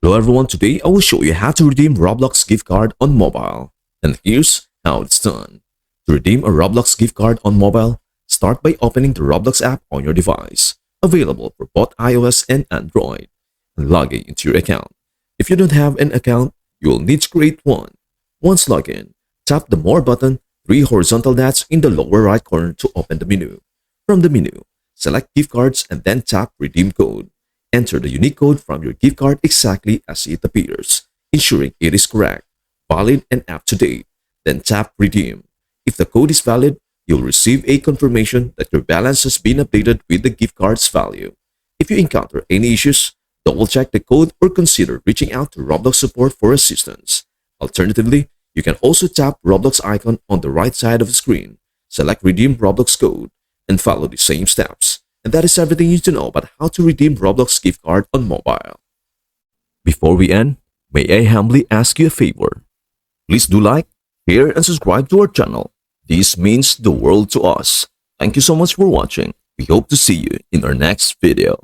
Hello everyone, today I will show you how to redeem Roblox gift card on mobile. And here's how it's done. To redeem a Roblox gift card on mobile, start by opening the Roblox app on your device, available for both iOS and Android, and logging into your account. If you don't have an account, you will need to create one. Once logged in, tap the More button, 3 horizontal dots in the lower right corner to open the menu. From the menu, select gift cards and then tap Redeem Code. Enter the unique code from your gift card exactly as it appears, ensuring it is correct, valid, and up-to-date. Then tap Redeem. If the code is valid, you'll receive a confirmation that your balance has been updated with the gift card's value. If you encounter any issues, double-check the code or consider reaching out to Roblox support for assistance. Alternatively, you can also tap Roblox icon on the right side of the screen, select Redeem Roblox code, and follow the same steps. And that is everything you need to know about how to redeem Roblox gift card on mobile. Before we end, may I humbly ask you a favor? Please do like, share, and subscribe to our channel. This means the world to us. Thank you so much for watching. We hope to see you in our next video.